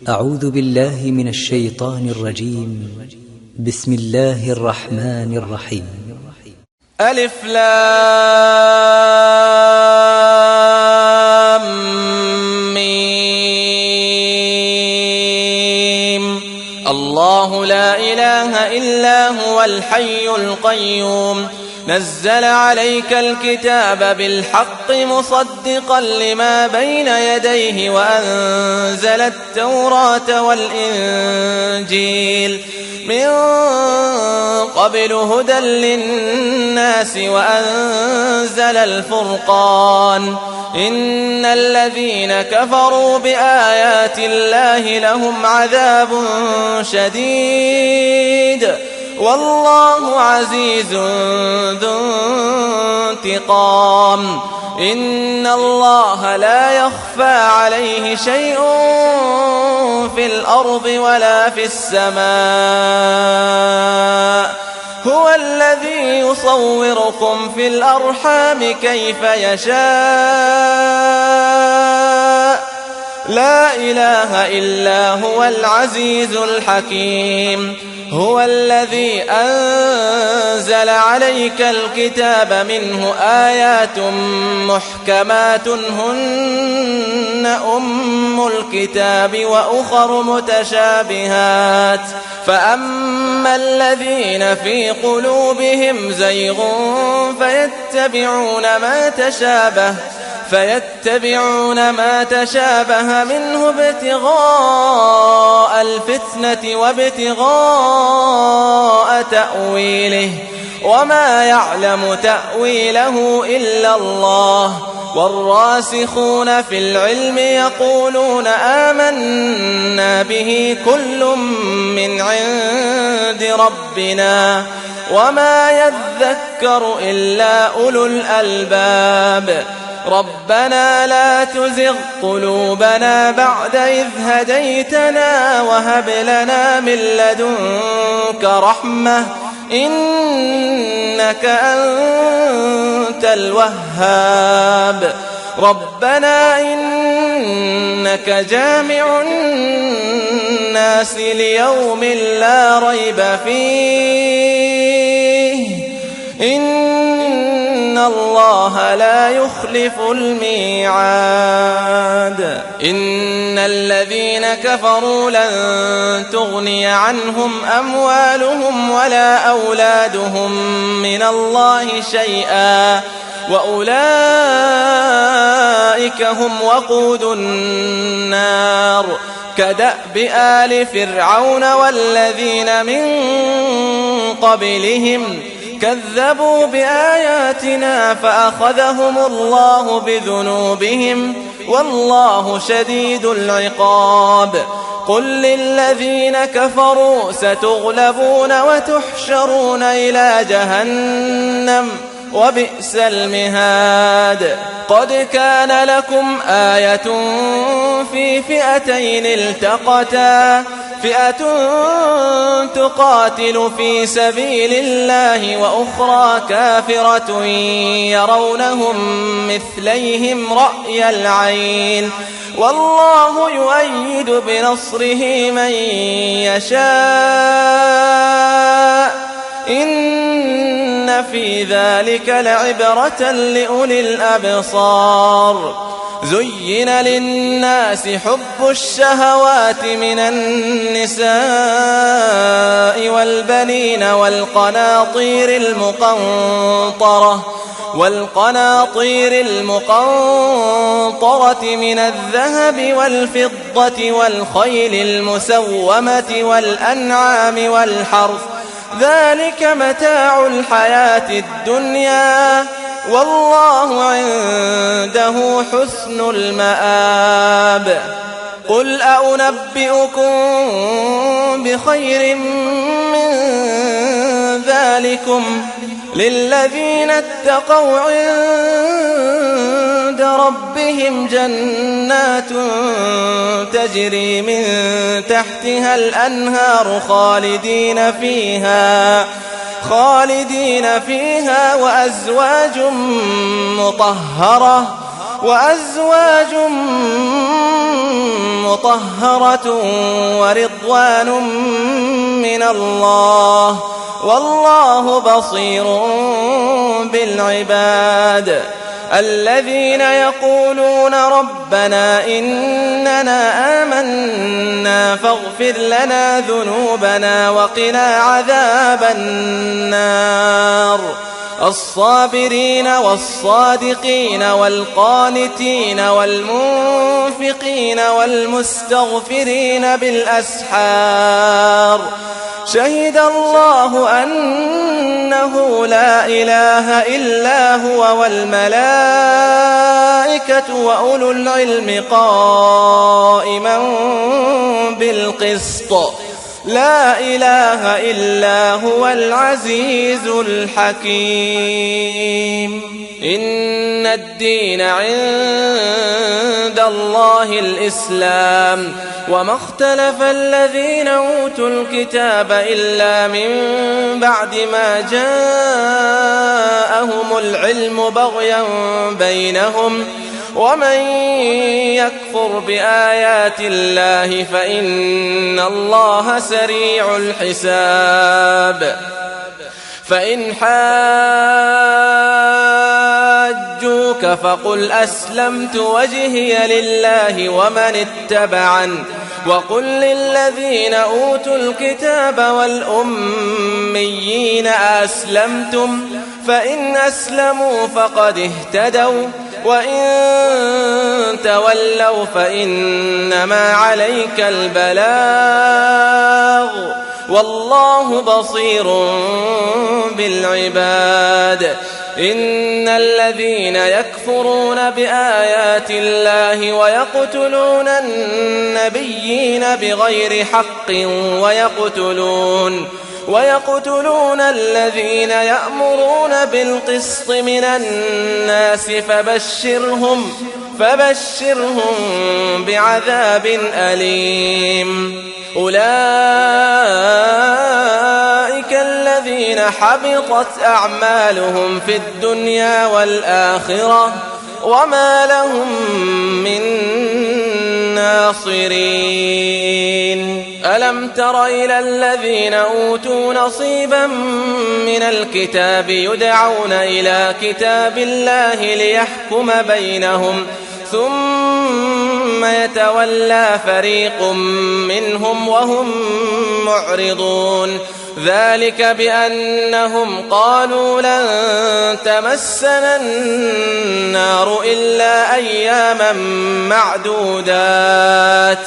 أعوذ بالله من الشيطان الرجيم. بسم الله الرحمن الرحيم. ألف لام ميم. الله لا إله إلا هو الحي القيوم نزل عليك الكتاب بالحق مصدقا لما بين يديه وأنزل التوراة والإنجيل من قبل هدى للناس وأنزل الفرقان إن الذين كفروا بآيات الله لهم عذاب شديد والله عزيز ذو انتقام إن الله لا يخفى عليه شيء في الأرض ولا في السماء هو الذي يصوركم في الأرحام كيف يشاء لا إله إلا هو العزيز الحكيم هو الذي أنزل عليك الكتاب منه آيات محكمات هن أم الكتاب وأخر متشابهات فأما الذين في قلوبهم زيغ فيتبعون ما تشابه منه ابتغاء الفتنة وابتغاء تأويله وما يعلم تأويله إلا الله والراسخون في العلم يقولون آمنا به كل من عند ربنا وما يذكر إلا أولو الألباب ربنا لا تزغ قلوبنا بعد إذ هديتنا وهب لنا من لدنك رحمة إنك أنت الوهاب ربنا إنك جامع الناس ليوم لا ريب فيه إن الله لا يخلف الميعاد إن الذين كفروا لن تغني عنهم أموالهم ولا أولادهم من الله شيئا وأولئك هم وقود النار كدأب آل فرعون والذين من قبلهم كذبوا بآياتنا فأخذهم الله بذنوبهم والله شديد العقاب قل للذين كفروا ستغلبون وتحشرون إلى جهنم وبئس المهاد قد كان لكم آية في فئتين التقتا فئة تقاتل في سبيل الله وأخرى كافرة يرونهم مثليهم رأي العين والله يؤيد بنصره من يشاء إن في ذلك لعبرة لأولي الأبصار زين للناس حب الشهوات من النساء والبنين والقناطير المقنطرة من الذهب والفضة والخيل المسومة والأنعام والحرث ذلك متاع الحياة الدنيا والله عنده حسن المآب قل أنبئكم بخير من ذلكم للذين اتقوا عند ربهم جنات تجري من تحتها الأنهار خالدين فيها وأزواج مطهرة وأزواج مطهرة ورضوان من الله والله بصير بالعباد الذين يقولون ربنا إننا آمنا فاغفر لنا ذنوبنا وقنا عذاب النار الصابرين والصادقين والقانتين والمنفقين والمستغفرين بالأسحار شهد الله أنه لا إله إلا هو والملائكة وأولو العلم قائما بالقسط لا إله إلا هو العزيز الحكيم إن الدين عند الله الإسلام وما اختلف الذين أوتوا الكتاب إلا من بعد ما جاءهم العلم بغيا بينهم ومن يكفر بآيات الله فإن الله سريع الحساب فإن حاجوك فقل أسلمت وجهي لله ومن اتبعن وقل للذين أوتوا الكتاب والأميين أسلمتم فإن أسلموا فقد اهتدوا وإن تولوا فإنما عليك البلاغ والله بصير بالعباد إن الذين يكفرون بآيات الله ويقتلون النبيين بغير حق ويقتلون الذين يأمرون بالقسط من الناس فبشرهم بعذاب أليم أولئك الذين حبطت أعمالهم في الدنيا والآخرة وما لهم من ناصرين ألم تر إلى الذين أوتوا نصيبا من الكتاب يدعون إلى كتاب الله ليحكم بينهم ثم يتولى فريق منهم وهم معرضون ذلك بأنهم قالوا لن تمسنا النار إلا أياما معدودات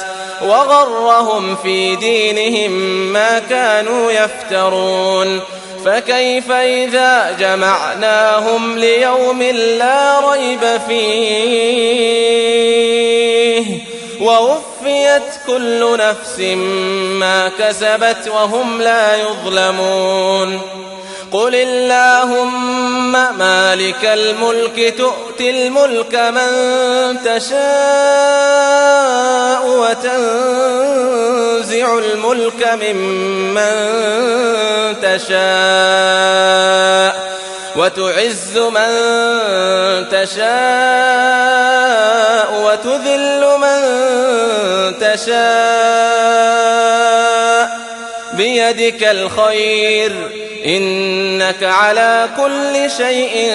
وغرهم في دينهم ما كانوا يفترون فكيف إذا جمعناهم ليوم لا ريب فيه ووفيت كل نفس ما كسبت وهم لا يظلمون قل اللهم مالك الملك تؤتي الملك من تشاء وتنزع الملك ممن تشاء وتعز من تشاء وتذل من تشاء بيدك الخير إنك على كل شيء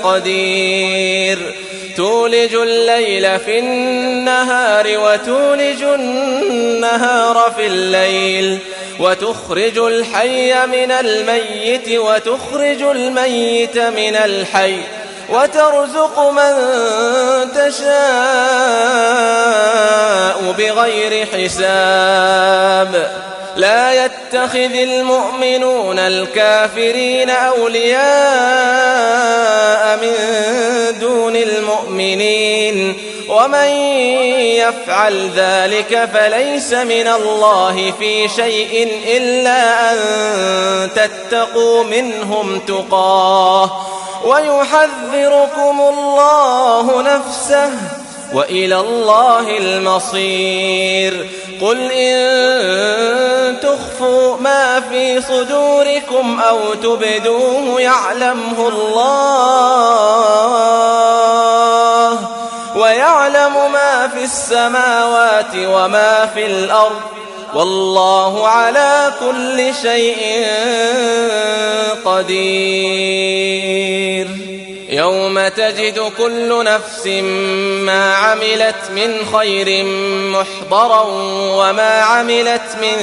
قدير تولج الليل في النهار وتولج النهار في الليل وتخرج الحي من الميت وتخرج الميت من الحي وترزق من تشاء بغير حساب لا يتخذ المؤمنون الكافرين أولياء من دون المؤمنين ومن يفعل ذلك فليس من الله في شيء إلا أن تتقوا منهم تقاه ويحذركم الله نفسه وإلى الله المصير قل إن تخفوا ما في صدوركم أو تبدوه يعلمه الله السماوات وما في الأرض والله على كل شيء قدير. يوم تجد كل نفس ما عملت من خير محضرا وما عملت من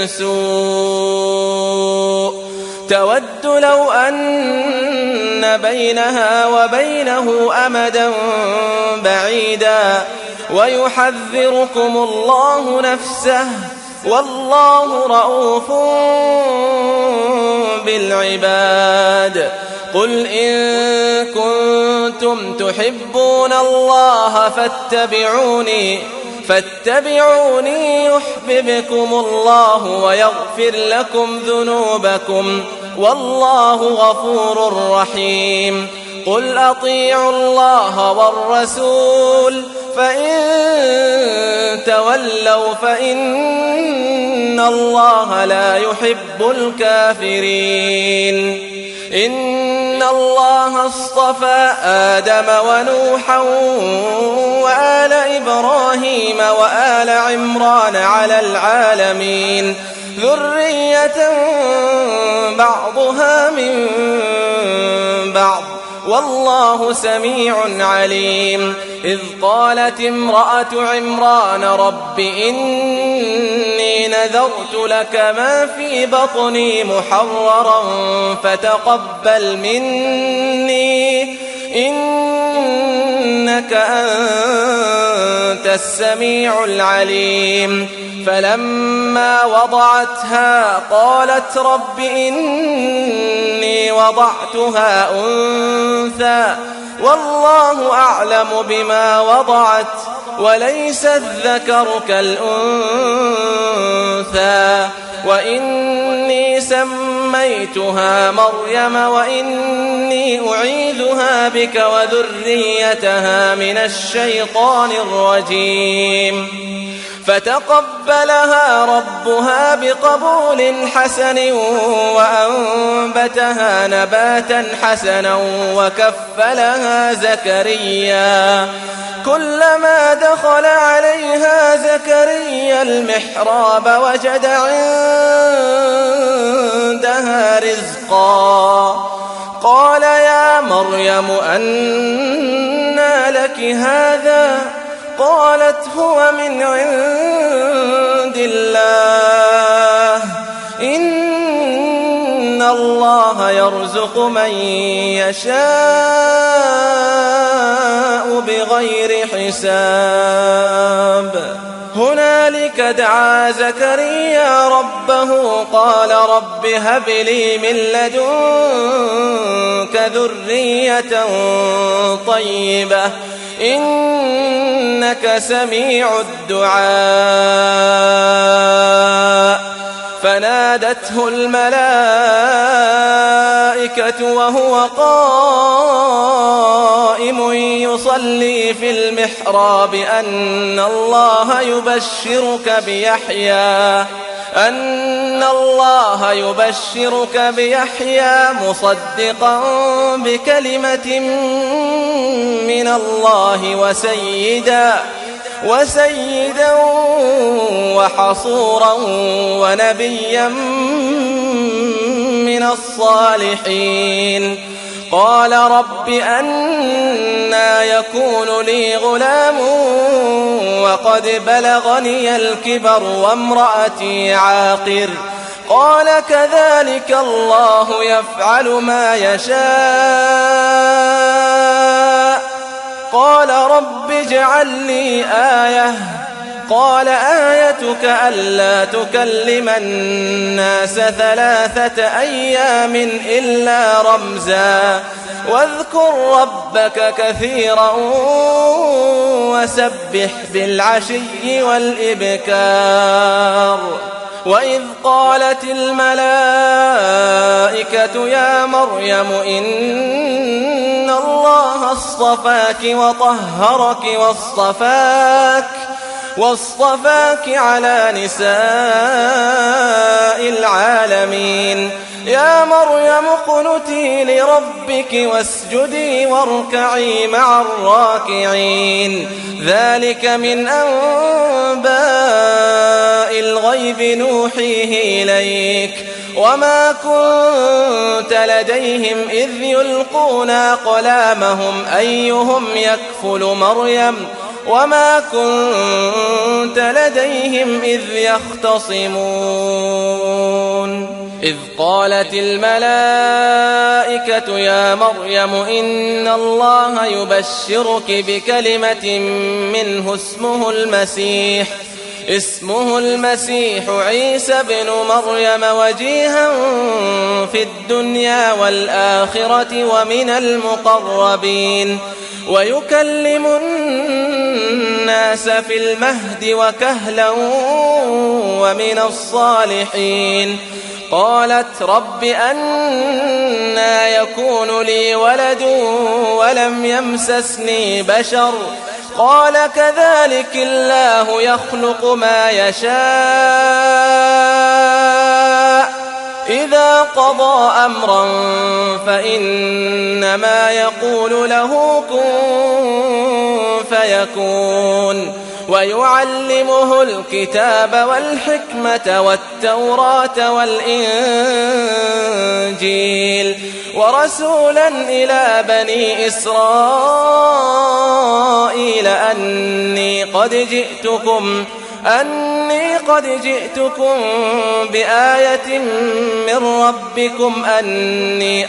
سوء تود لو أن بينها وبينه أمدا بعيدا ويحذركم الله نفسه والله رؤوف بالعباد. قل إن كنتم تحبون الله فاتبعوني يحببكم الله ويغفر لكم ذنوبكم والله غفور رحيم. قل أطيعوا الله والرسول فإن تولوا فإن الله لا يحب الكافرين. إن الله اصطفى آدم ونوحا وآل إبراهيم وآل عمران على العالمين ذرية بعضها من بعض والله سميع عليم. إذ قالت امرأة عمران رب إني نذرت لك ما في بطني محررا فتقبل مني إنك أنت السميع العليم. فلما وضعتها قالت رب إني وضعتها أنثى والله أعلم بما وضعت وليس الذكر كالأنثى وإني سميتها مريم وإني أعيذها بك وذريتها من الشيطان الرجيم. فتقبلها ربها بقبول حسن وأنبتها نباتا حسنا وكفلها زكريا. كلما دخل عليها زكريا المحراب وجد عندها رزقا قال يا مريم أنى لك هذا قالت هو من عند الله إن الله يرزق من يشاء بغير حساب. هنالك دعا زكريا ربه قال رب هب لي من لدنك ذرية طيبة إنك سميع الدعاء. فنادته الملائكة وهو قائم يصلي في المحراب أن الله يبشرك بيحيى مصدقا بكلمة من الله وسيدا وحصورا ونبيا من الصالحين. قال رب أنى يكون لي غلام وقد بلغني الكبر وامرأتي عاقر قال كذلك الله يفعل ما يشاء. قال رب اجعل لي آية قال آيتك ألا تكلم الناس 3 أيام إلا رمزا واذكر ربك كثيرا وسبح بالعشي والإبكار. وإذ قالت الملائكة يا مريم إن الله اصطفاك وطهرك واصطفاك على نساء العالمين يا مريم اقنتي لربك واسجدي واركعي مع الراكعين ذلك من أنباء الغيب نوحيه إليك وما كنت لديهم إذ يلقون أقلامهم أيهم يكفل مريم وما كنت لديهم إذ يختصمون إذ قالت الملائكة يا مريم إن الله يبشرك بكلمة منه اسمه المسيح عيسى بن مريم وجيها في الدنيا والآخرة ومن المقربين ويكلم الناس في المهد وكهلا ومن الصالحين قالت رب أنى يكون لي ولد ولم يمسسني بشر قال كذلك الله يخلق ما يشاء إذا قضى أمرا فإنما يقول له كن فيكون ويعلمه الكتاب والحكمة والتوراة والإنجيل ورسولا إلى بني إسرائيل أني قد جئتكم بآية من ربكم أني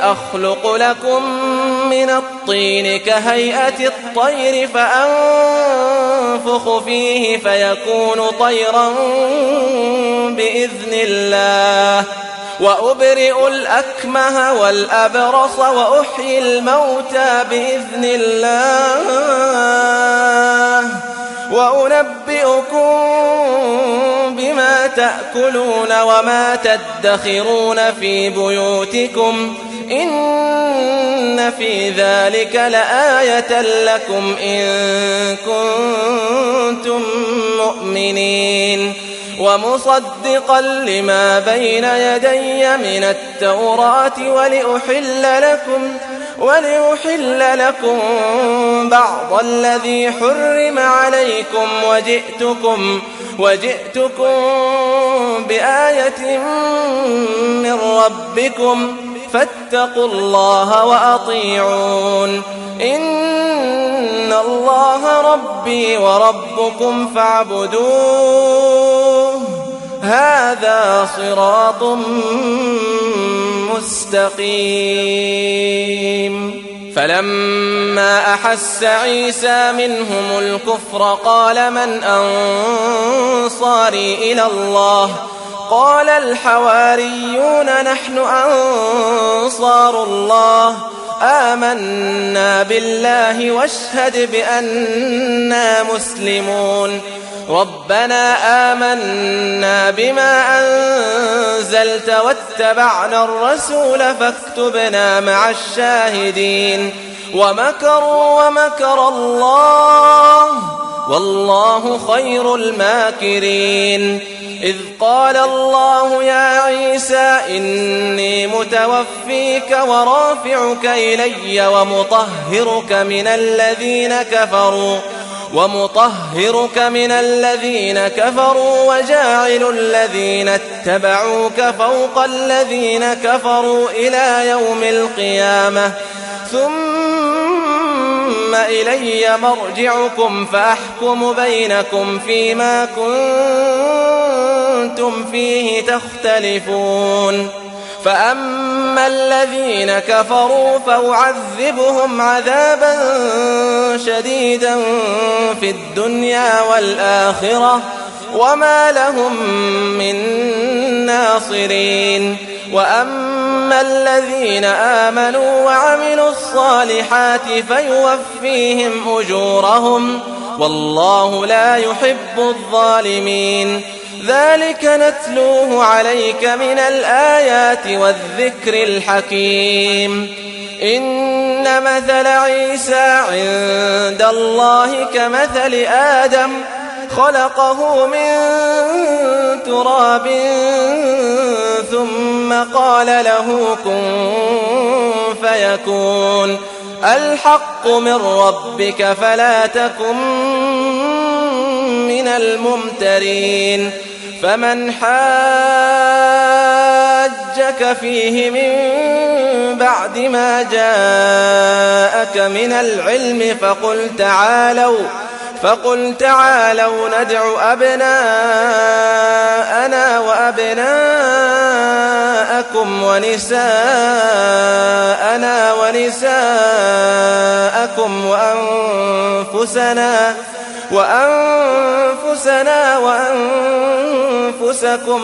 أخلق لكم من الطين كهيئة الطير فأنفخ فيه فيكون طيرا بإذن الله وأبرئ الأكمه والأبرص وأحيي الموتى بإذن الله وأنبئكم بما تأكلون وما تدخرون في بيوتكم إن في ذلك لآية لكم إن كنتم مؤمنين ومصدقا لما بين يدي من التوراة ولأحل لكم بعض الذي حرم عليكم وجئتكم بآية من ربكم فاتقوا الله وأطيعون إن الله ربي وربكم فاعبدوه هذا صراط مستقيم فلما أحس عيسى منهم الكفر قال من أنصاري إلى الله قال الحواريون نحن أنصار الله آمنا بالله واشهد بأننا مسلمون ربنا آمنا بما أنزلت واتبعنا الرسول فاكتبنا مع الشاهدين ومكروا ومكر الله والله خير الماكرين إذ قال الله يا عيسى إني متوفيك ورافعك إلي ومطهرك من الذين كفروا وجاعل الذين اتبعوك فوق الذين كفروا إلى يوم القيامة ثم إلي مرجعكم فأحكم بينكم فيما كنتم فيه تختلفون فأما الذين كفروا فأعذبهم عذابا شديدا في الدنيا والآخرة وما لهم من ناصرين وأما الذين آمنوا وعملوا الصالحات فيوفيهم أجورهم والله لا يحب الظالمين ذلك نتلوه عليك من الآيات والذكر الحكيم إن مثل عيسى عند الله كمثل آدم خلقه من تراب ثم قال له كن فيكون الحق من ربك فلا تكن من الممترين فمن حاجك فيه من بعد ما جاءك من العلم فقل تعالوا ندع أبناءنا وأبناءكم ونساءنا ونساءكم وأنفسنا وأنفسكم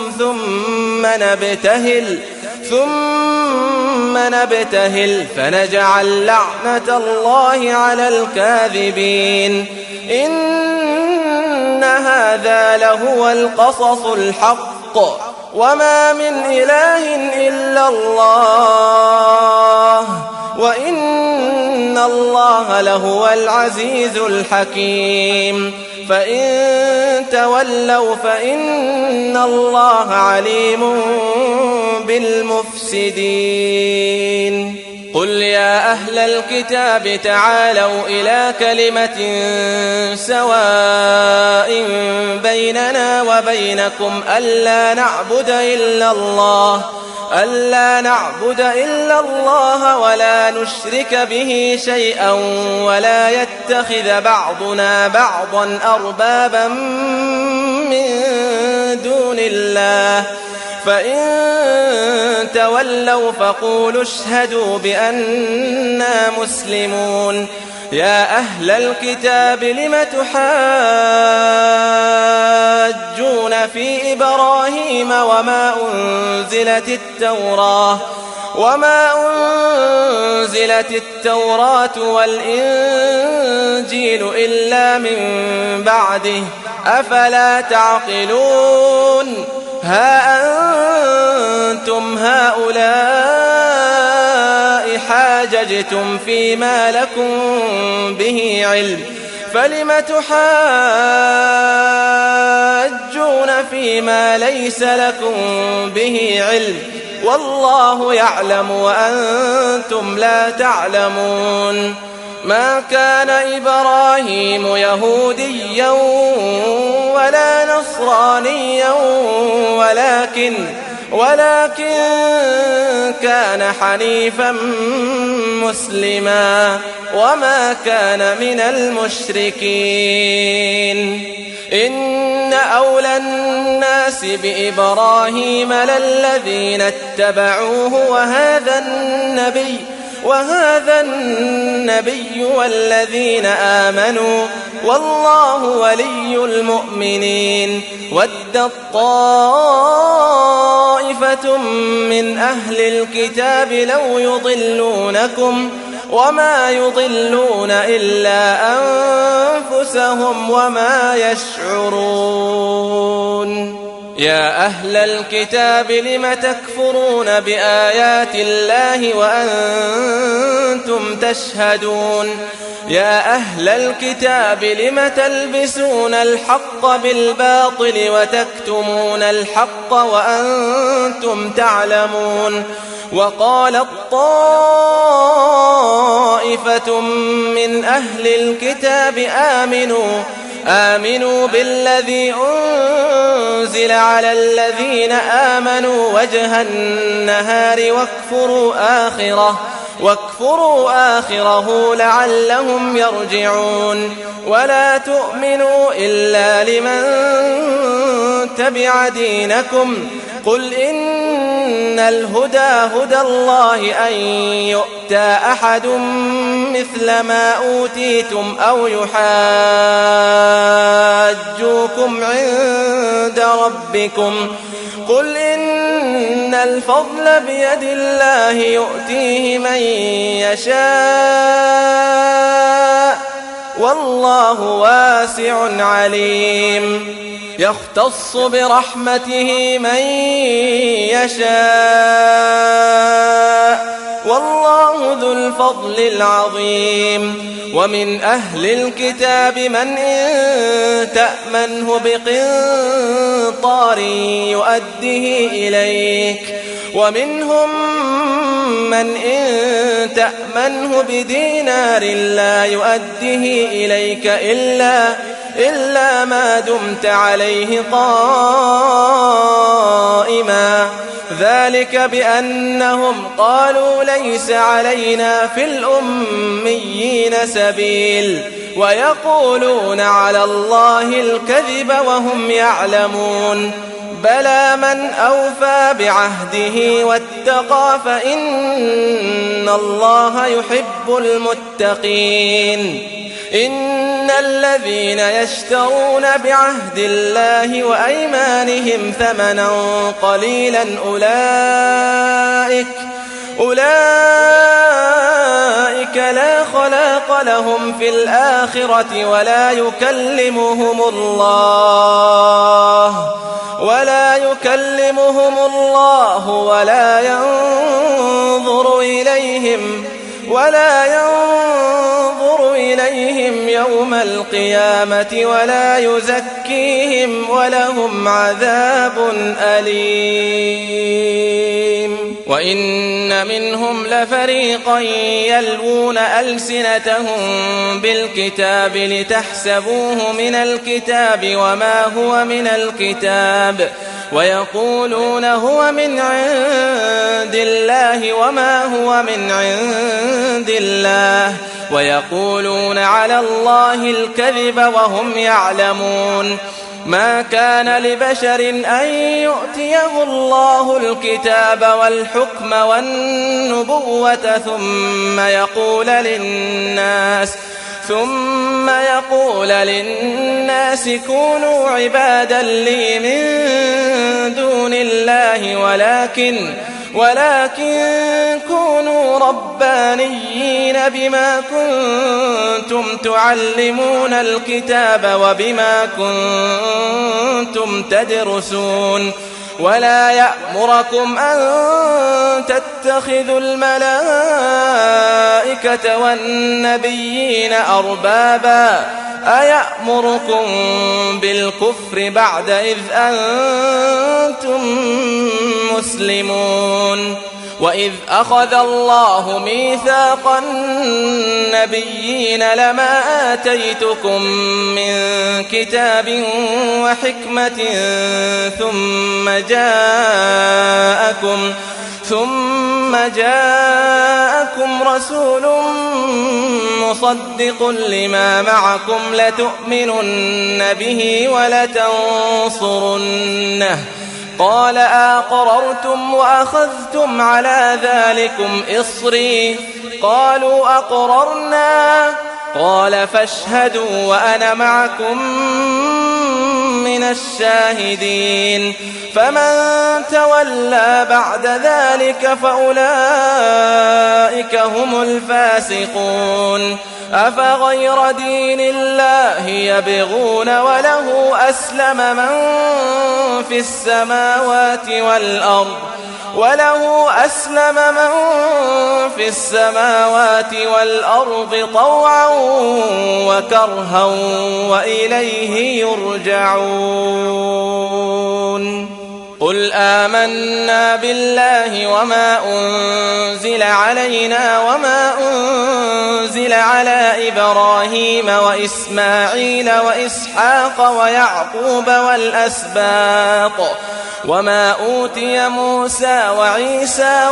ثم نبتهل فنجعل لعنة الله على الكاذبين إن هذا لهو القصص الحق وما من إله إلا الله وإن الله لهو العزيز الحكيم فإن تولوا فإن الله عليم بالمفسدين قل يا أهل الكتاب تعالوا إلى كلمة سواء بيننا وبينكم ألا نعبد إلا الله ولا نشرك به شيئا ولا يتخذ بعضنا بعضا أربابا من دون الله فإن تولوا فقولوا اشهدوا بأننا مسلمون يا أهل الكتاب لم تحاجون في إبراهيم وما أنزلت التوراة والإنجيل إلا من بعده أفلا تعقلون ها أنتم هؤلاء حاججتم فيما لكم به علم فلم تحاجون فيما ليس لكم به علم والله يعلم وأنتم لا تعلمون ما كان إبراهيم يهوديا ولا نصرانيا ولكن كان حنيفا مسلما وما كان من المشركين إن أولى الناس بإبراهيم للذين اتبعوه وهذا النبي والذين آمنوا والله ولي المؤمنين ودت طائفة من أهل الكتاب لو يضلونكم وما يضلون إلا أنفسهم وما يشعرون يا أهل الكتاب لم تكفرون بآيات الله وأنتم تشهدون يا أهل الكتاب لم تلبسون الحق بالباطل وتكتمون الحق وأنتم تعلمون وقالت طائفة من أهل الكتاب آمنوا بالذي أنزل على الذين آمنوا وجه النهار واكفروا آخره لعلهم يرجعون ولا تؤمنوا إلا لمن تبع دينكم قل إن الهدى هدى الله أن يؤتى أحد مثل ما أوتيتم أو يحاجوكم عند ربكم قل إن الفضل بيد الله يؤتيه من يشاء والله واسع عليم يختص برحمته من يشاء والله ذو الفضل العظيم ومن أهل الكتاب من إن تأمنه بقنطار يؤده إليك ومنهم من إن تأمنه بدينار لا يؤده إليك إلا ما دمت عليه قائما ذلك بأنهم قالوا ليس علينا في الأميين سبيل ويقولون على الله الكذب وهم يعلمون بلى من أوفى بعهده واتقى فإن الله يحب المتقين إن الذين يشترون بعهد الله وأيمانهم ثمنا قليلا أولئك لا خلاق لهم في الآخرة ولا يكلمهم الله ولا ينظر إليهم يوم القيامة ولا يزكيهم ولهم عذاب أليم وإن منهم لفريقا يلوون ألسنتهم بالكتاب لتحسبوه من الكتاب وما هو من الكتاب ويقولون هو من عند الله وما هو من عند الله ويقولون على الله الكذب وهم يعلمون ما كان لبشر أن يؤتيه الله الكتاب والحكم والنبوة ثم يقول للناس كونوا عبادا لي من دون الله ولكن كونوا ربانيين بما كنتم تعلمون الكتاب وبما كنتم تدرسون ولا يأمركم أن تتخذوا الملائكة والنبيين أربابا أيأمركم بالكفر بعد إذ أنتم مسلمون وإذ أخذ الله ميثاق النبيين لما آتيتكم من كتاب وحكمة ثم جاءكم رسول مصدق لما معكم لتؤمنن به ولتنصرنه قال أقررتم وأخذتم على ذلكم إصري قالوا أقررنا قال فاشهدوا وأنا معكم من الشاهدين فمن تولى بعد ذلك فأولئك هم الفاسقون أفغير دين الله يبغون وله أسلم من في السماوات والأرض طوعا وكرها وإليه يرجعون قل آمنا بالله وما أنزل علينا وما أنزل على إبراهيم وإسماعيل وإسحاق ويعقوب والأسباط وما أوتي موسى وعيسى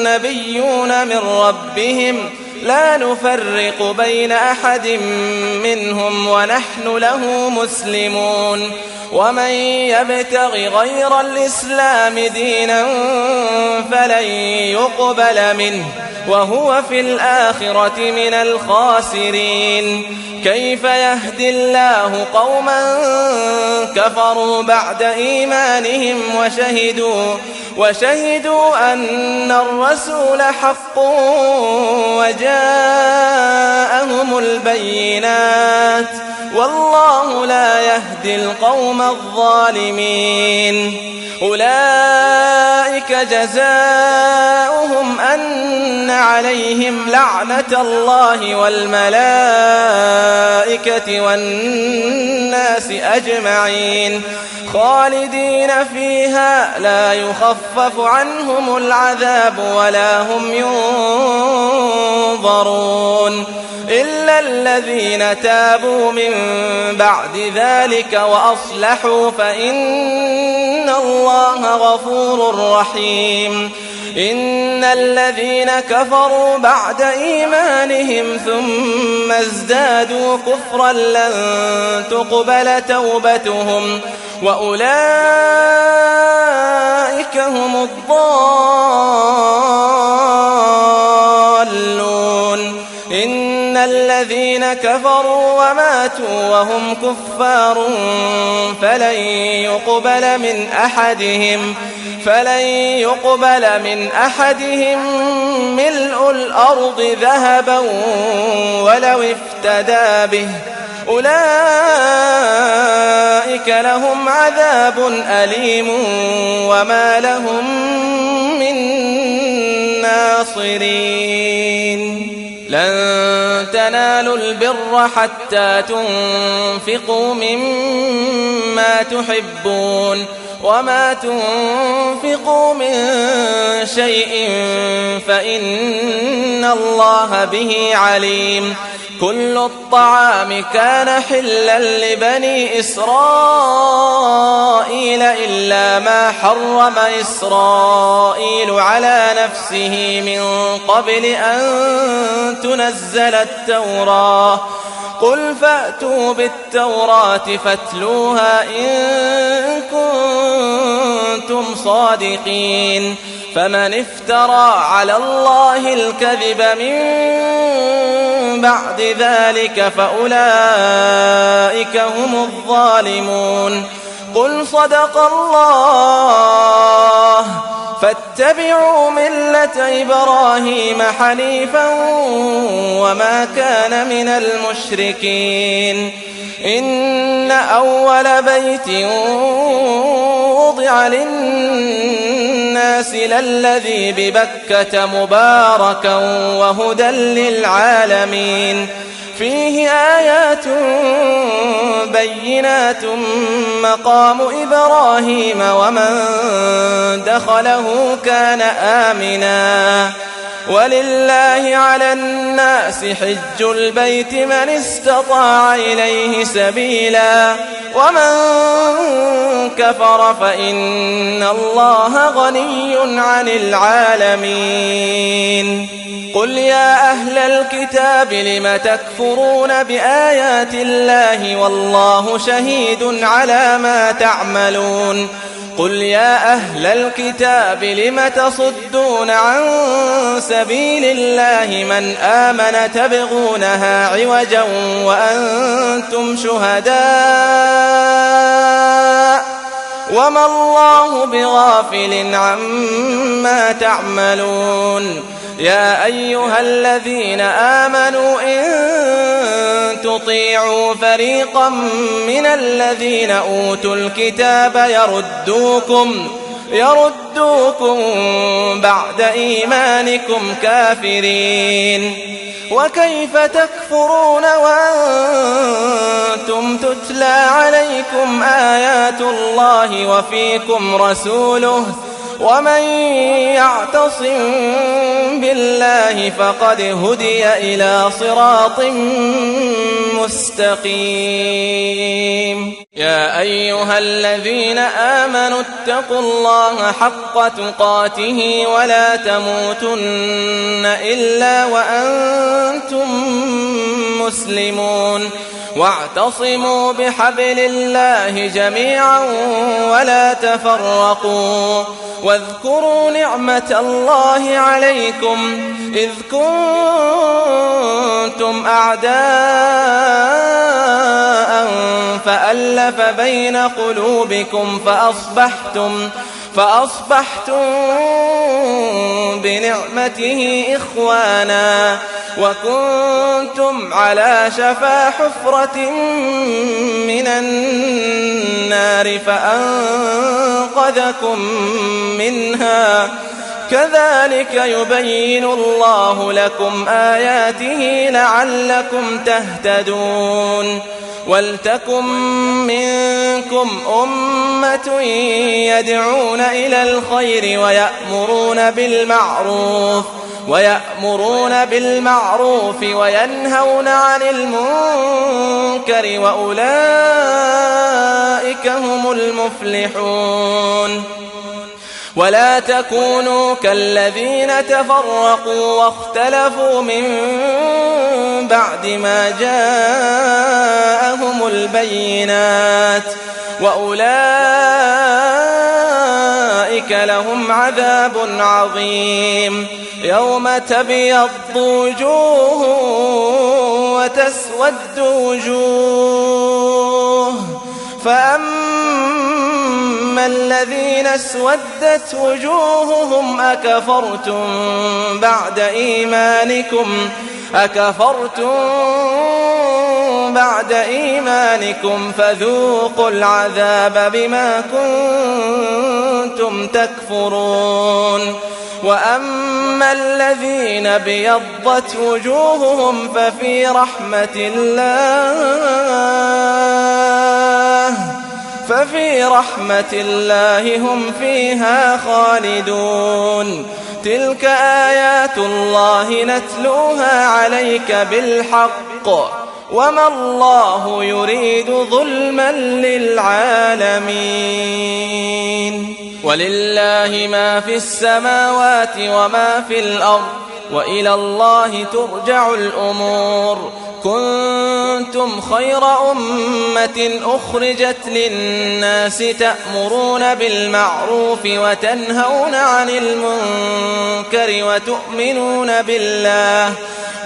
والنبيون من ربهم لا نفرق بين أحد منهم ونحن له مسلمون ومن يبتغ غير الإسلام دينا فلن يقبل منه وهو في الآخرة من الخاسرين كيف يهدي الله قوما كفروا بعد إيمانهم وشهدوا أن الرسول حق وجاءهم البينات والله لا يهدي القوم الظالمين أولئك أولئك جزاؤهم أن عليهم لعنة الله والملائكة والناس أجمعين خالدين فيها لا يخفف عنهم العذاب ولا هم ينظرون إلا الذين تابوا من بعد ذلك وأصلحوا فإن الله غفور رحيم إن الذين كفروا بعد إيمانهم ثم ازدادوا كفرا لن تقبل توبتهم وأولئك هم الضالون إن الذين كفروا وماتوا وهم كفار فلن يقبل من أحدهم ملء الأرض ذهبا ولو افتدى به أولئك لهم عذاب أليم وما لهم من ناصرين لن تنالوا البر حتى تنفقوا مما تحبون وما تنفقوا من شيء فإن الله به عليم كل الطعام كان حلا لبني إسرائيل إلا ما حرم إسرائيل على نفسه من قبل أن تنزل التوراة قل فأتوا بالتوراة فاتلوها إن كنتم صادقين فمن افترى على الله الكذب من بعد ذلك فأولئك هم الظالمون قل صدق الله فاتبعوا ملة إبراهيم حنيفا وما كان من المشركين إن أول بيت وضع للناس للذي ببكة مباركا وهدى للعالمين فيه آيات بينات مقام إبراهيم ومن دخله كان آمنا ولله على الناس حج البيت من استطاع إليه سبيلا ومن كفر فإن الله غني عن العالمين قل يا أهل الكتاب لم تكفرون بآيات الله والله شهيد على ما تعملون قل يا أهل الكتاب لم تصدون عن سبيل الله من آمن تبغونها عوجا وأنتم شهداء وما الله بغافل عما تعملون يا أيها الذين آمنوا إن تطيعوا فريقا من الذين أوتوا الكتاب يردوكم بعد إيمانكم كافرين وكيف تكفرون وأنتم تتلى عليكم آيات الله وفيكم رسوله ومن يعتصم بالله فقد هدي إلى صراط مستقيم يا أيها الذين آمنوا اتقوا الله حق تقاته ولا تموتن إلا وأنتم مسلمون واعتصموا بحبل الله جميعا ولا تفرقوا واذكروا نعمة الله عليكم إذ كنتم أعداء فألف بين قلوبكم فأصبحتم بنعمته إخوانا وكنتم على شفا حفرة من النار فأنقذكم أخرجكم منها كذلك يبين الله لكم آياته لعلكم تهتدون ولتكن منكم أمة يدعون إلى الخير ويأمرون بالمعروف وينهون عن المنكر وأولئك هم المفلحون ولا تكونوا كالذين تفرقوا واختلفوا من بعد ما جاءهم البينات وأولئك لهم عذاب عظيم يوم تبيض وجوه وتسود وجوه فأما الذين اسودت وجوههم أكفرتم بعد إيمانكم فذوقوا العذاب بما كنتم تكفرون وأما الذين ابيضت وجوههم ففي رحمة الله هم فيها خالدون تلك آيات الله نتلوها عليك بالحق وما الله يريد ظلما للعالمين ولله ما في السماوات وما في الأرض وإلى الله ترجع الأمور كنتم خير أمة أخرجت للناس تأمرون بالمعروف وتنهون عن المنكر وتؤمنون بالله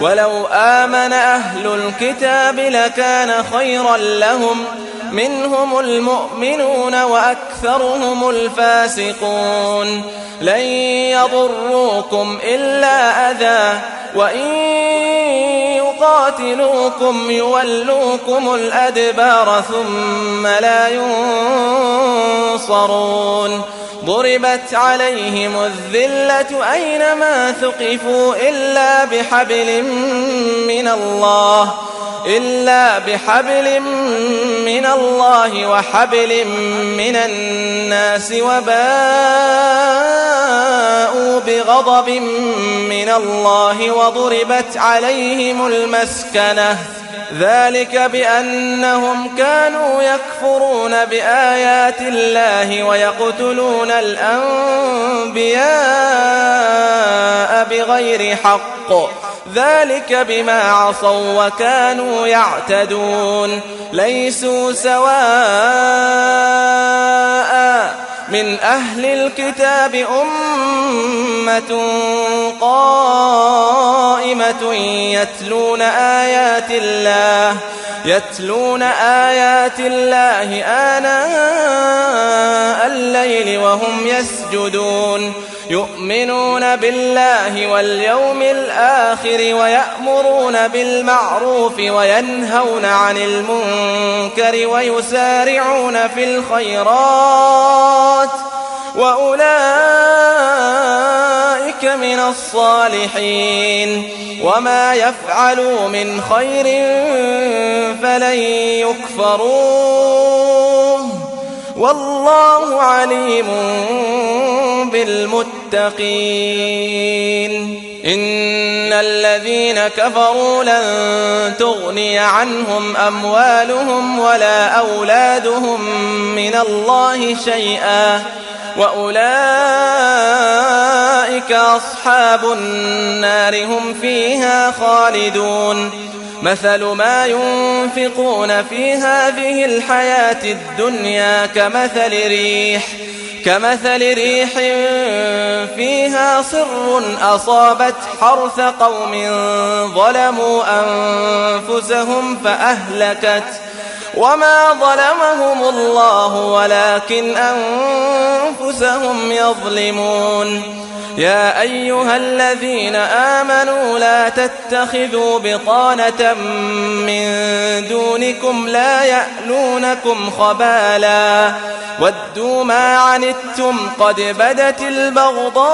ولو آمن أهل الكتاب لكان خيرا لهم منهم المؤمنون وأكثرهم الفاسقون لن يضروكم إلا أذى وإن يقاتلوكم يولوكم الأدبار ثم لا ينصرون ضربت عليهم الذلة أينما ثقفوا إلا بحبل من الله وحبل من الناس وباءوا بغضب من الله وضربت عليهم المسكنة ذلك بأنهم كانوا يكفرون بآيات الله ويقتلون الأنبياء بغير حق ذلك بما عصوا وكانوا يعتدون ليسوا سواء من أهل الكتاب أمة قائمة يتلون آيات الله آناء الليل وهم يسجدون يؤمنون بالله واليوم الآخر ويأمرون بالمعروف وينهون عن المنكر ويسارعون في الخيرات وأولئك من الصالحين وما يفعلوا من خير فلن يكفروه والله عليم بالمتقين إن الذين كفروا لن تغني عنهم أموالهم ولا أولادهم من الله شيئا وأولئك أصحاب النار هم فيها خالدون مثل ما ينفقون في هذه الحياة الدنيا كمثل ريح فيها صر أصابت حرث قوم ظلموا أنفسهم فأهلكت وما ظلمهم الله ولكن أنفسهم يظلمون يا أيها الذين آمنوا لا تتخذوا بطانة من دونكم لا يألونكم خبالا ودوا ما عنتم قد بدت البغضاء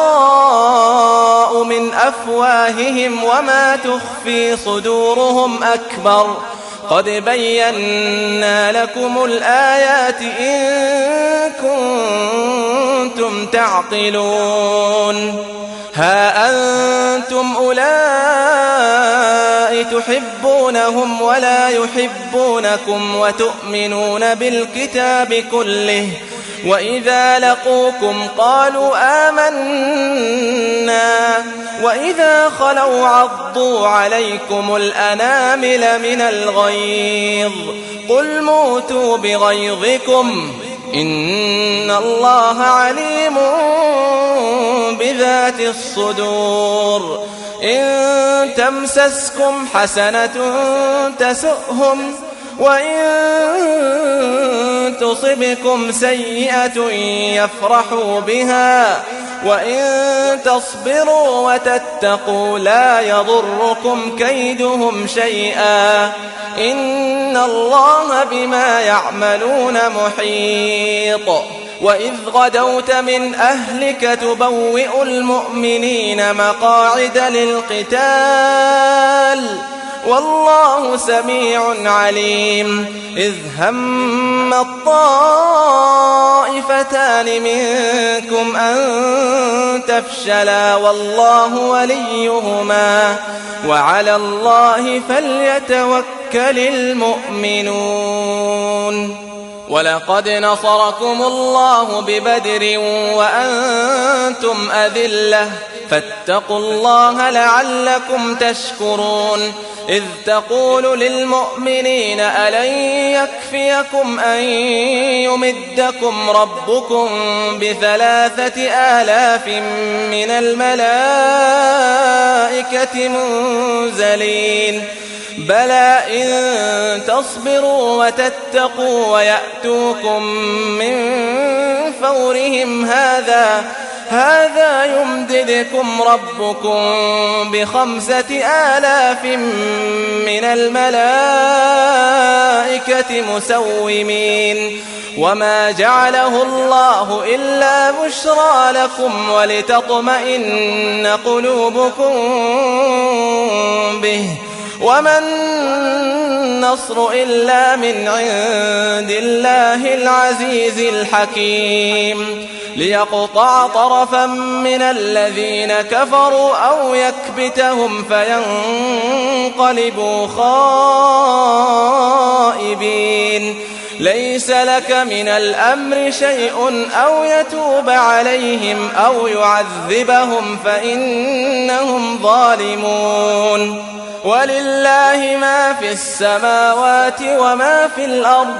من أفواههم وما تخفي صدورهم أكبر قد بينا لكم الآيات إن كنتم تعقلون ها أنتم أولئك تحبونهم ولا يحبونكم وتؤمنون بالكتاب كله وإذا لقوكم قالوا آمنا وإذا خلوا عضوا عليكم الأنامل من الغيظ قل موتوا بغيظكم إن الله عليم بذات الصدور إن تمسسكم حسنة تسؤهم وإن تصبكم سيئة يفرحوا بها وإن تصبروا وتتقوا لا يضركم كيدهم شيئا إن الله بما يعملون محيط وإذ غدوت من أهلك تبوئ المؤمنين مقاعد للقتال والله سميع عليم إذ هم الطائفتان منكم أن تفشلا والله وليهما وعلى الله فليتوكل المؤمنون ولقد نصركم الله ببدر وأنتم أذلة فاتقوا الله لعلكم تشكرون إذ تقول للمؤمنين ألن يكفيكم أن يمدكم ربكم ب3,000 من الملائكة منزلين بلى إن تصبروا وتتقوا ويأتوكم من فورهم هذا يمددكم ربكم ب5,000 من الملائكة مسومين وما جعله الله إلا بشرى لكم ولتطمئن قلوبكم به وما النصر إلا من عند الله العزيز الحكيم ليقطع طرفا من الذين كفروا أو يكبتهم فينقلبوا خائبين ليس لك من الأمر شيء أو يتوب عليهم أو يعذبهم فإنهم ظالمون ولله ما في السماوات وما في الأرض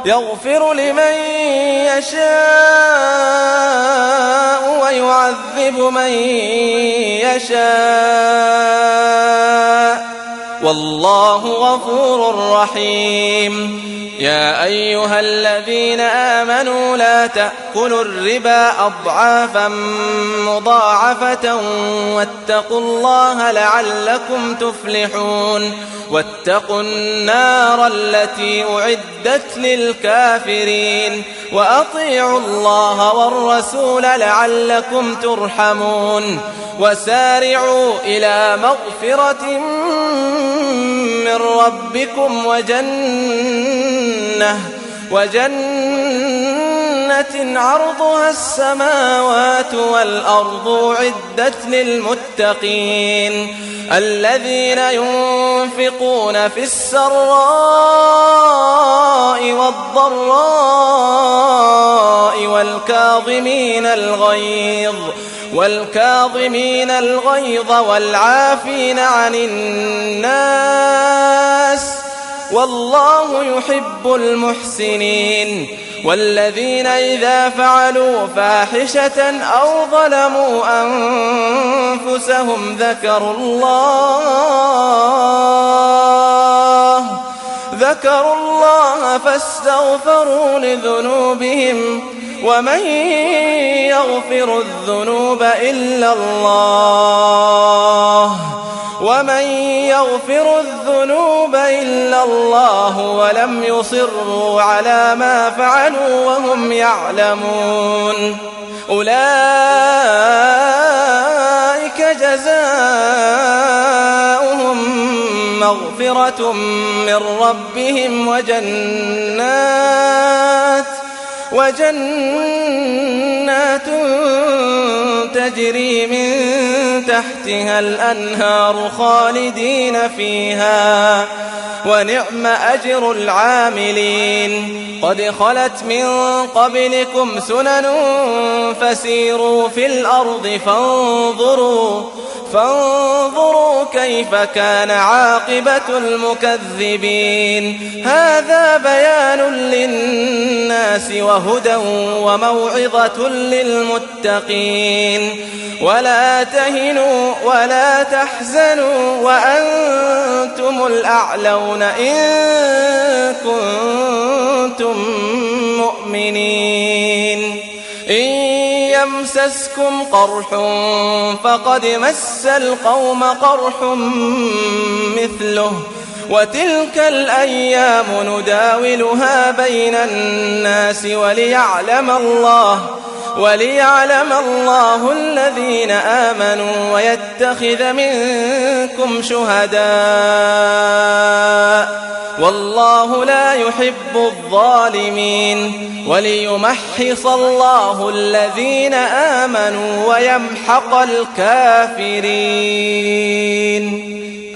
يغفر لمن يشاء ويعذب من يشاء والله غفور رحيم يا أيها الذين آمنوا لا تأكلوا الربا أضعافا مضاعفة واتقوا الله لعلكم تفلحون واتقوا النار التي أعدت للكافرين وأطيعوا الله والرسول لعلكم ترحمون وسارعوا إلى مغفرة من ربكم وجنة عرضها السماوات والأرض أعدت للمتقين الذين ينفقون في السراء والضراء والكاظمين الغيظ والعافين عن الناس والله يحب المحسنين والذين إذا فعلوا فاحشة أو ظلموا أنفسهم ذكروا الله فاستغفروا لذنوبهم ومن يغفر الذنوب إلا الله ولم يصروا على ما فعلوا وهم يعلمون أولئك جزاؤهم مغفرة من ربهم وجنات تجري من تحتها الأنهار خالدين فيها ونعم أجر العاملين قد خلت من قبلكم سنن فسيروا في الأرض فانظروا كيف كان عاقبة المكذبين هذا بيان للناس وهدى وموعظة للمتقين ولا تهنوا ولا تحزنوا وأنتم الأعلون إن كنتم مؤمنين إن يمسسكم قرح فقد مس القوم قرح مثله وتلك الأيام نداولها بين الناس وليعلم الله الذين آمنوا ويتخذ منكم شهداء والله لا يحب الظالمين وليمحص الله الذين آمنوا ويمحق الكافرين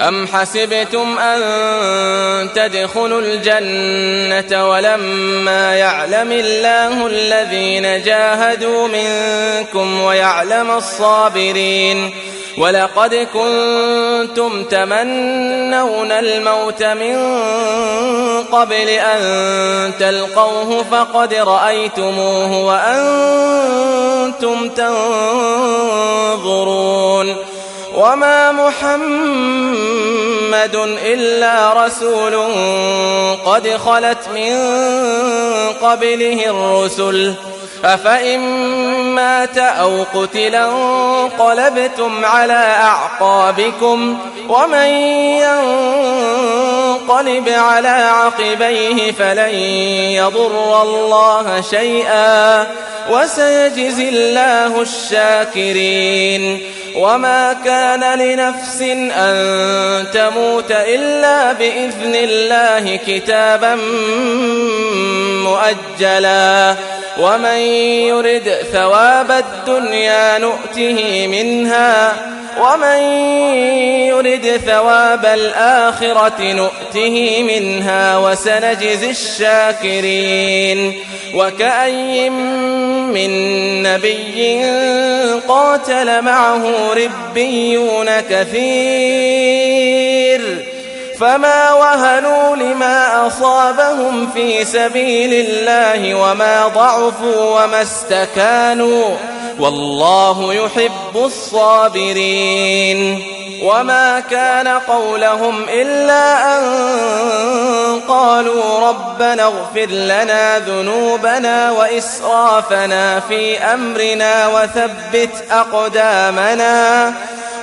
أم حسبتم أن تدخلوا الجنة ولما يعلم الله الذين جاهدوا منكم ويعلم الصابرين ولقد كنتم تمنون الموت من قبل أن تلقوه فقد رأيتموه وأنتم تنظرون وما محمد إلا رسول قد خلت من قبله الرسل أفإن مات أو قتل انقلبتم على أعقابكم ومن ينقلب على عقبيه فلن يضر الله شيئا وسيجزي الله الشاكرين وما كان لنفس أن تموت إلا بإذن الله كتابا مؤجلا ومن يرد ثواب الدنيا نؤته منها ومن يرد ثواب الآخرة نؤته منها وسنجزي الشاكرين وكأي من نبي قاتل معه ربيون كثير فما وهنوا لما أصابهم في سبيل الله وما ضعفوا وما استكانوا والله يحب الصابرين وما كان قولهم إلا أن قالوا ربنا اغفر لنا ذنوبنا وإسرافنا في أمرنا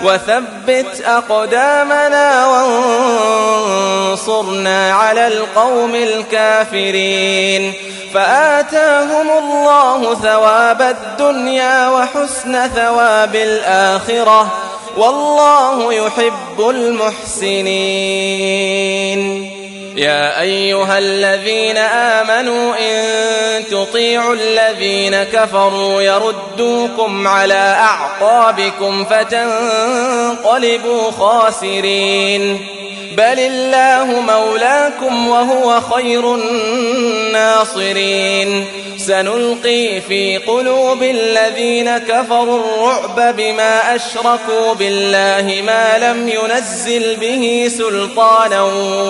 وثبت أقدامنا وانصرنا على القوم الكافرين فآتاهم الله ثواب الدنيا وحسن ثواب الآخرة والله يحب المحسنين يا أيها الذين آمنوا إن تطيعوا الذين كفروا يردوكم على أعقابكم فتنقلبوا خاسرين بل الله مولاكم وهو خير الناصرين سنلقي في قلوب الذين كفروا الرعب بما أشركوا بالله ما لم ينزل به سلطانا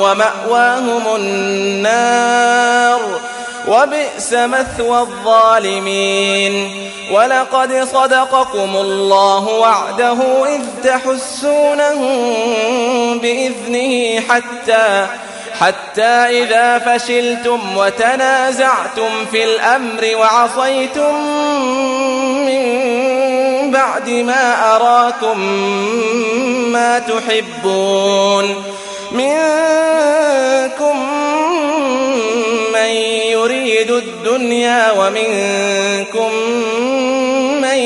ومأواهم النار وبئس مثوى الظالمين ولقد صدقكم الله وعده إذ تحسونهم بإذنه حتى إذا فشلتم وتنازعتم في الأمر وعصيتم من بعد ما أراكم ما تحبون منكم من يريد الدنيا ومنكم من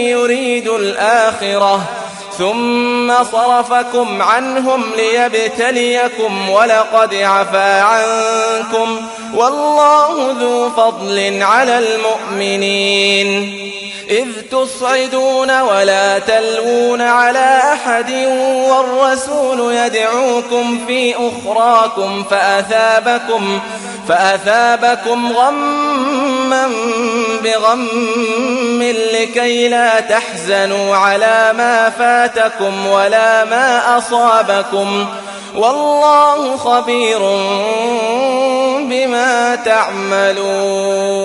يريد الآخرة ثم صرفكم عنهم ليبتليكم ولقد عفا عنكم والله ذو فضل على المؤمنين إذ تصعدون ولا تلوون على أحد والرسول يدعوكم في أخراكم فأثابكم غما بغم لكي لا تحزنوا على ما فاتكم ولا ما أصابكم والله خبير بما تعملون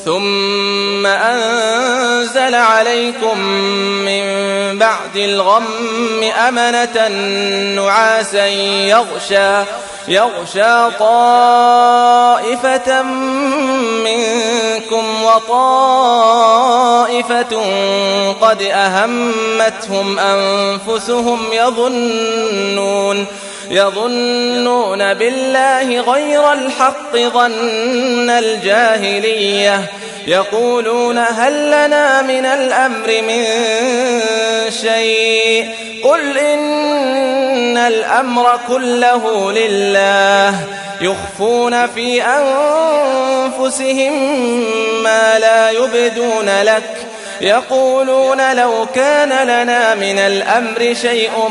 ثم أنزل عليكم من بعد الغم أمنة نعاسا يغشى طائفة منكم وطائفة قد أهمتهم أنفسهم يظنون بالله غير الحق ظن الجاهلية يقولون هل لنا من الأمر من شيء قل إن الأمر كله لله يخفون في أنفسهم ما لا يبدون لك يقولون لو كان لنا من الأمر شيء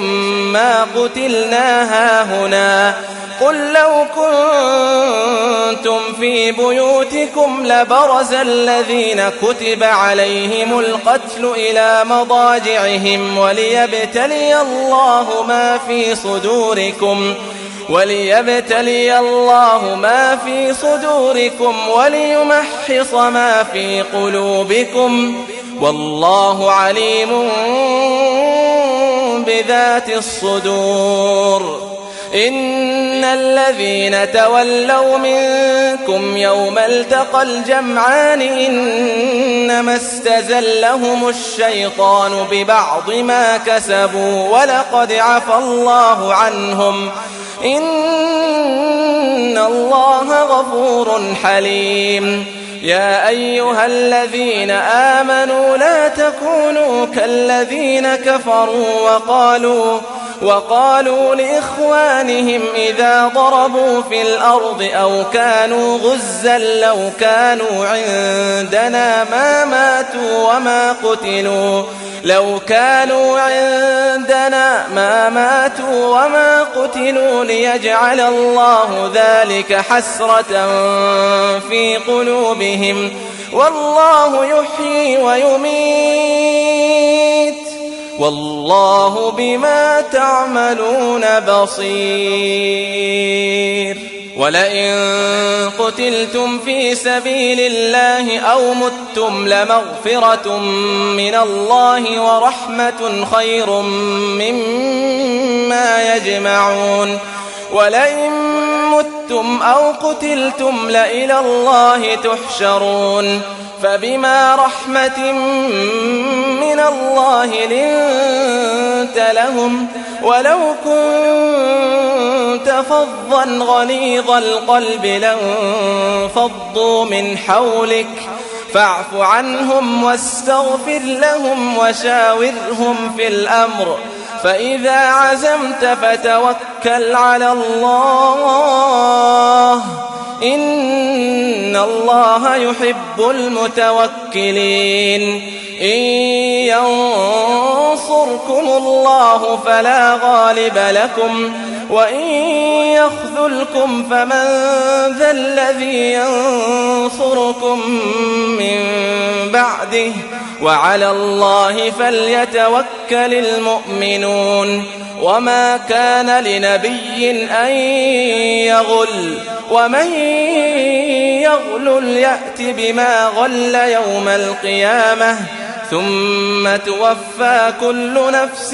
ما قتلنا هاهنا قل لو كنتم في بيوتكم لبرز الذين كتب عليهم القتل إلى مضاجعهم وليبتلي الله ما في صدوركم وليمحص ما في قلوبكم والله عليم بذات الصدور إن الذين تولوا منكم يوم التقى الجمعان إنما استزلهم الشيطان ببعض ما كسبوا ولقد عفا الله عنهم إن الله غفور حليم يا أيها الذين آمنوا لا تكونوا كالذين كفروا وقالوا لإخوانهم إذا ضربوا في الأرض أو كانوا غزا لو كانوا عندنا ما ماتوا وما قتلوا ليجعل الله ذلك حسرة في قلوبهم والله يحيي ويميت والله بما تعملون بصير ولئن قتلتم في سبيل الله أو متم لمغفرة من الله ورحمة خير مما يجمعون ولئن متم أو قتلتم لإلى الله تحشرون فبما رحمة من الله لنت لهم ولو كنت فظا غليظ القلب لانفضوا من حولك فاعف عنهم واستغفر لهم وشاورهم في الأمر فإذا عزمت فتوكل على الله إن الله يحب المتوكلين إن ينصركم الله فلا غالب لكم وإن يخذلكم فمن ذا الذي ينصركم من بعده وعلى الله فليتوكل المؤمنون وما كان لنبي أن يغل ومن يغل يأت بما غل يوم القيامة ثم توفى كل نفس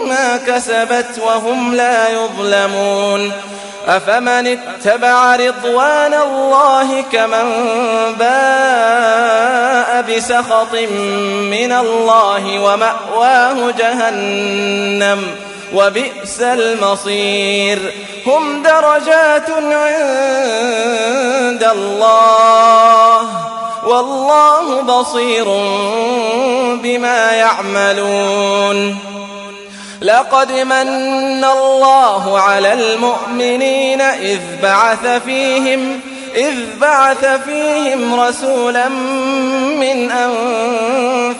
ما كسبت وهم لا يظلمون أفمن اتبع رضوان الله كمن باء بسخط من الله ومأواه جهنم وبئس المصير هم درجات عند الله والله بصير بما يعملون لقد من الله على المؤمنين إذ بعث فيهم رسولا من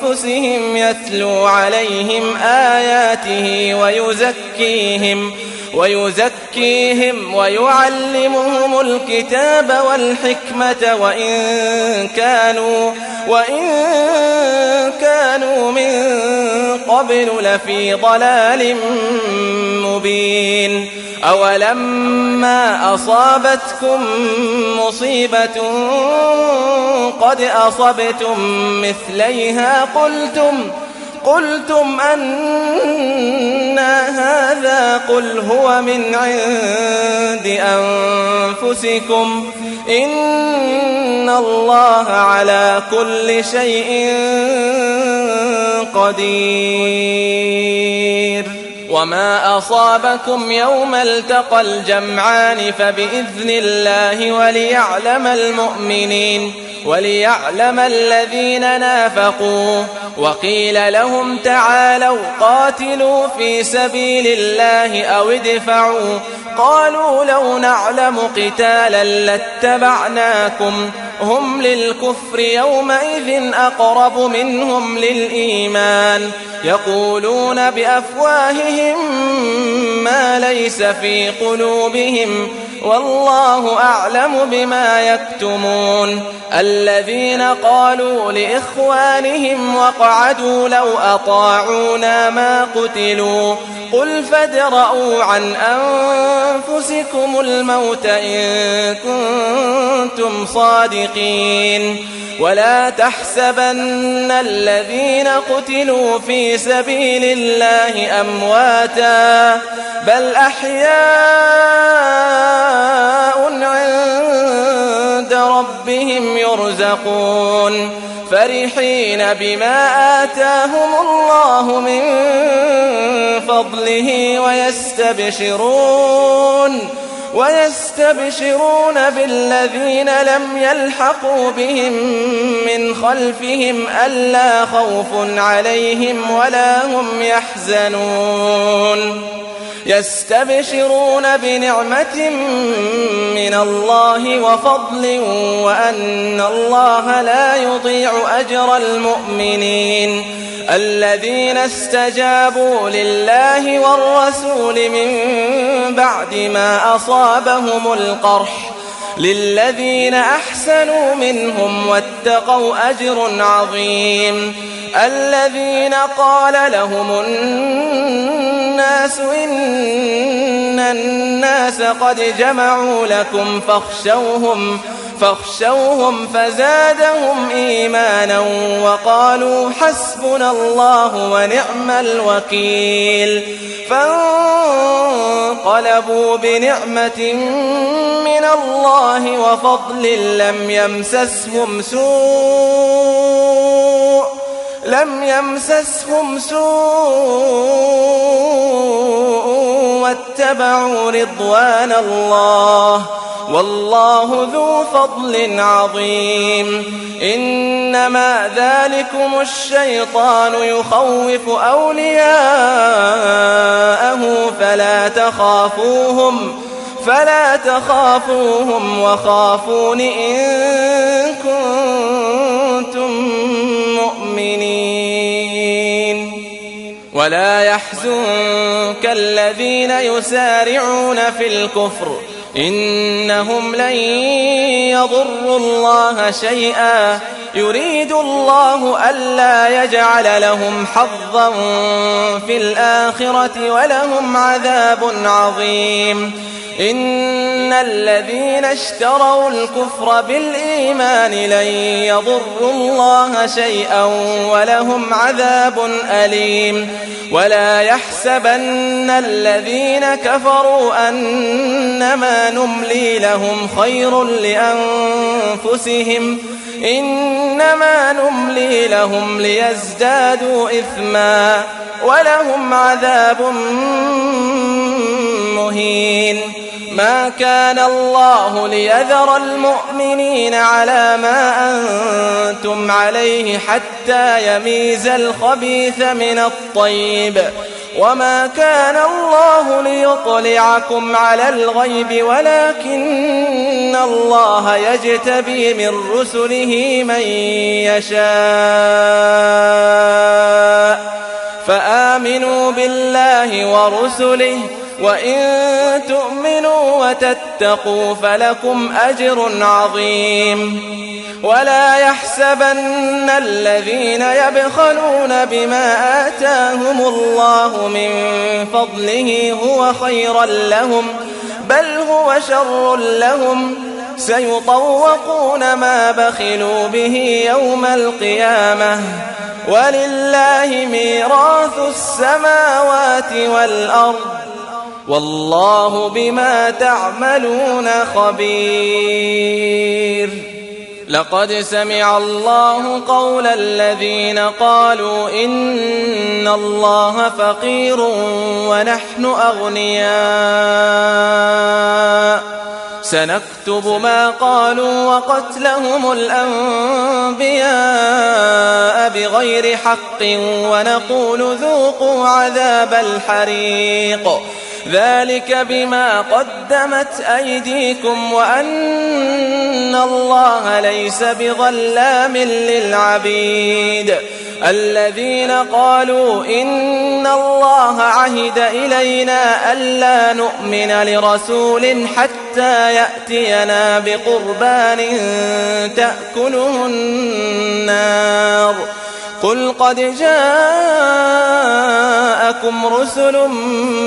أنفسهم يتلو عليهم آياته ويزكيهم ويعلمهم الكتاب والحكمة وإن كانوا من قبل لفي ضلال مبين أولما أصابتكم مصيبة قد أصبتم مثليها قلتم أنى هذا قل هو من عند أنفسكم إن الله على كل شيء قدير وما أصابكم يوم التقى الجمعان فبإذن الله وليعلم الذين نافقوا وقيل لهم تعالوا قاتلوا في سبيل الله أو ادفعوا قالوا لو نعلم قتالا لاتبعناكم هم للكفر يومئذ أقرب منهم للإيمان يقولون بأفواههم ما ليس في قلوبهم والله أعلم بما يكتمون الذين قالوا لإخوانهم وقعدوا لو أطاعونا ما قتلوا قل فادرءوا عن أنفسكم الموت إن كنتم صادقين ولا تحسبن الذين قتلوا في سبيل الله أمواتا بل أحياء عند ربهم يرزقون فرحين بما آتاهم الله من فضله ويستبشرون بالذين لم يلحقوا بهم من خلفهم ألا خوف عليهم ولا هم يحزنون يستبشرون بنعمة من الله وفضل وأن الله لا يضيع أجر المؤمنين الذين استجابوا لله والرسول من بعد ما أصابهم القرح للذين أحسنوا منهم واتقوا أجر عظيم الذين قال لهم الناس إن الناس قد جمعوا لكم فاخشوهم فزادهم إيمانا وقالوا حسبنا الله ونعم الوكيل فانقلبوا بنعمة من الله وفضل لم يمسسهم سوء واتبعوا رضوان الله والله ذو فضل عظيم إنما ذلكم الشيطان يخوف أولياءه فلا تخافوهم وخافون إن كنتم مؤمنين ولا يحزنك الذين يسارعون في الكفر إنهم لن يضروا الله شيئا يريد الله ألا يجعل لهم حظا في الآخرة ولهم عذاب عظيم إن الذين اشتروا الكفر بالإيمان لن يضروا الله شيئا ولهم عذاب أليم ولا يحسبن الذين كفروا أنما نملي لهم خير لأنفسهم إنما نملي لهم ليزدادوا إثما ولهم عذاب مهين ما كان الله ليذر المؤمنين على ما أنتم عليه حتى يميز الخبيث من الطيب وما كان الله ليطلعكم على الغيب ولكن الله يجتبي من رسله من يشاء فآمنوا بالله ورسله وإن تؤمنوا وتتقوا فلكم أجر عظيم ولا يحسبن الذين يبخلون بما آتاهم الله من فضله هو خيرا لهم بل هو شر لهم سيطوقون ما بخلوا به يوم القيامة ولله ميراث السماوات والأرض والله بما تعملون خبير لقد سمع الله قول الذين قالوا إن الله فقير ونحن أغنياء سنكتب ما قالوا وقتلهم الأنبياء بغير حق ونقول ذوقوا عذاب الحريق ذلك بما قدمت أيديكم وأن الله ليس بظلام للعبيد الذين قالوا إن الله عهد إلينا ألا نؤمن لرسول حتى يأتينا بقربان تأكله النار قل قد جاءكم رسل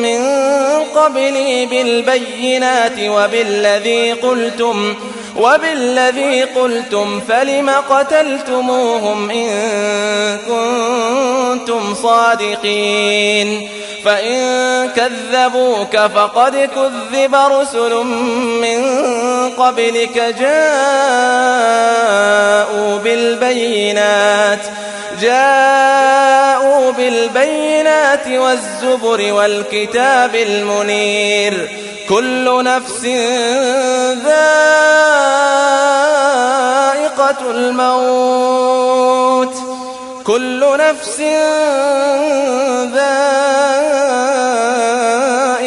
من قبلي بالبينات وبالذي قلتم فلم قتلتموهم إن كنتم صادقين فإن كذبوك فقد كذب رسل من قبلك جاءوا بالبينات والزبر والكتاب المنير كل نفس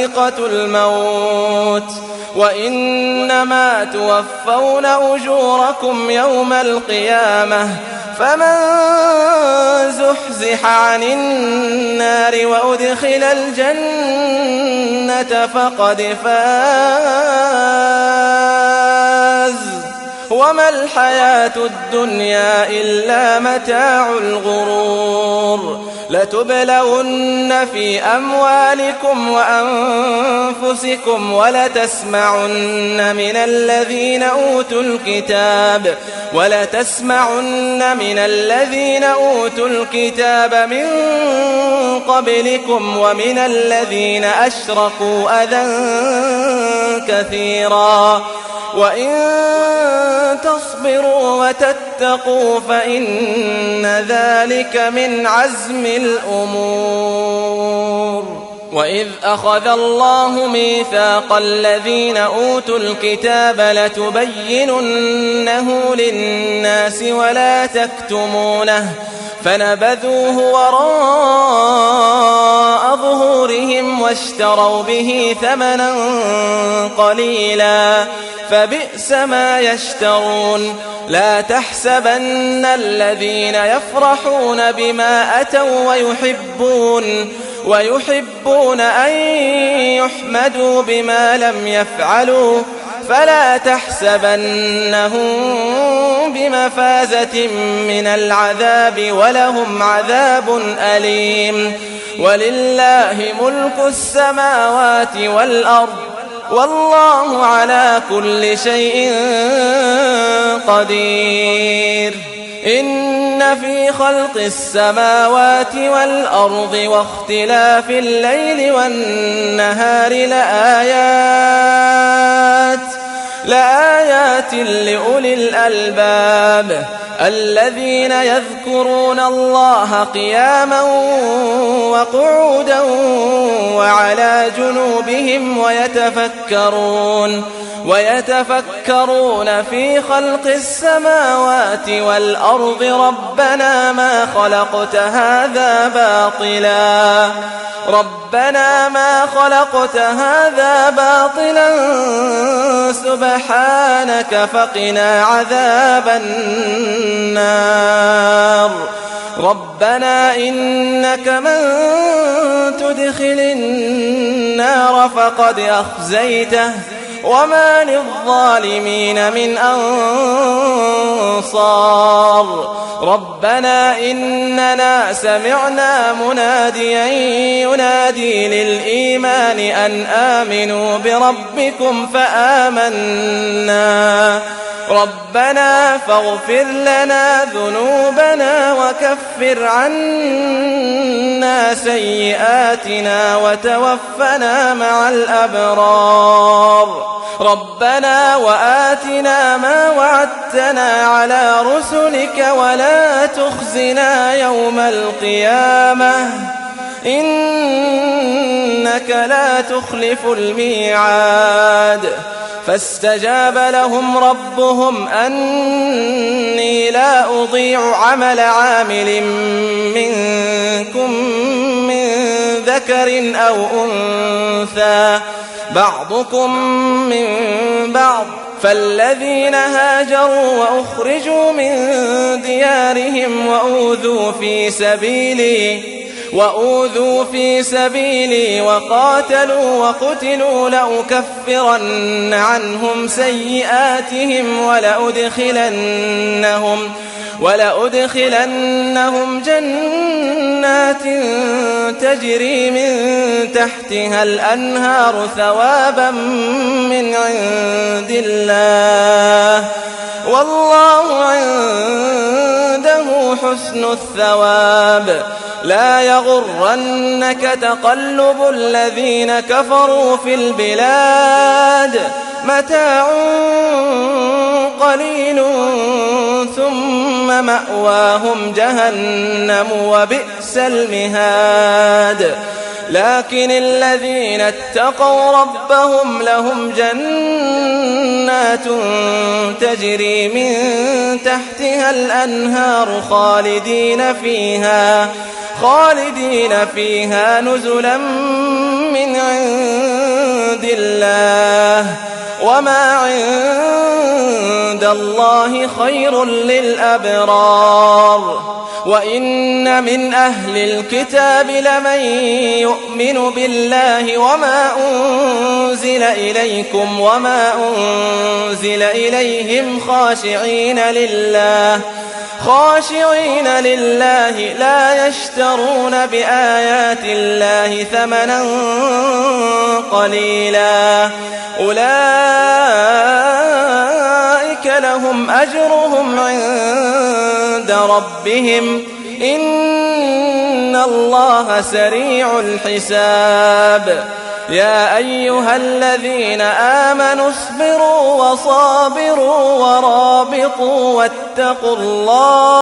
ذائقة الموت وإنما توفون أجوركم يوم القيامة فمن زحزح عن النار وأدخل الجنة فقد فاز وما الحياة الدنيا إلا متاع الغرور لتبلغن في أموالكم وأنفسكم ولتسمعن من الذين أوتوا الكتاب من قبلكم ومن الذين أشركوا أذى كثيرا وإن تصبروا وتتقوا فإن ذلك من عزم الأمور وإذ أخذ الله ميثاق الذين أوتوا الكتاب لتبيننه للناس ولا تكتمونه فنبذوه وراء ظهورهم واشتروا به ثمنا قليلا فبئس ما يشترون لا تحسبن الذين يفرحون بما أتوا ويحبون أن يحمدوا بما لم يفعلوا فلا تحسبنهم بمفازة من العذاب ولهم عذاب أليم ولله ملك السماوات والأرض والله على كل شيء قدير. إن في خلق السماوات والأرض واختلاف الليل والنهار لآيات لأولي الألباب الذين يذكرون الله قياما وقعودا وعلى جنوبهم ويتفكرون في خلق السماوات والأرض ربنا ما خلقت هذا باطلا سبحانك فقنا عذاب النار. ربنا إنك من تدخل النار فقد أخزيته وما للظالمين من أنصار. ربنا إننا سمعنا مناديا ينادي للإيمان أن آمنوا بربكم فآمنا. ربنا فاغفر لنا ذنوبنا وكفر عنا سيئاتنا وتوفنا مع الأبرار. ربنا وآتنا ما وعدتنا على رسلك ولا تخزنا يوم القيامة إنك لا تخلف الميعاد. فاستجاب لهم ربهم أني لا أضيع عمل عامل منكم من ذكر أو أنثى بعضكم من بعض. فالذين هاجروا وأخرجوا من ديارهم وأوذوا في سبيلي وقاتلوا وقتلوا لأكفرن عنهم سيئاتهم ولأدخلنهم جنات تجري من تحتها الأنهار ثوابا من عند الله والله عنده حسن الثواب. لا يغرنك تقلب الذين كفروا في البلاد متاع قليل ثم مأواهم جهنم وبئس المهاد. لكن الذين اتقوا ربهم لهم جنات تجري من تحتها الأنهار خالدين فيها نزلا من عند الله وما عند الله خير للأبرار. وإن من أهل الكتاب لمن يؤمن بالله وما أنزل إليكم وما أنزل إليهم خاشعين لله لا يشترون بآيات الله ثمنا قليلا أولئك لهم أجرهم عند ربهم إن الله سريع الحساب. يا أيها الذين آمنوا اصبروا وصابروا ورابطوا واتقوا الله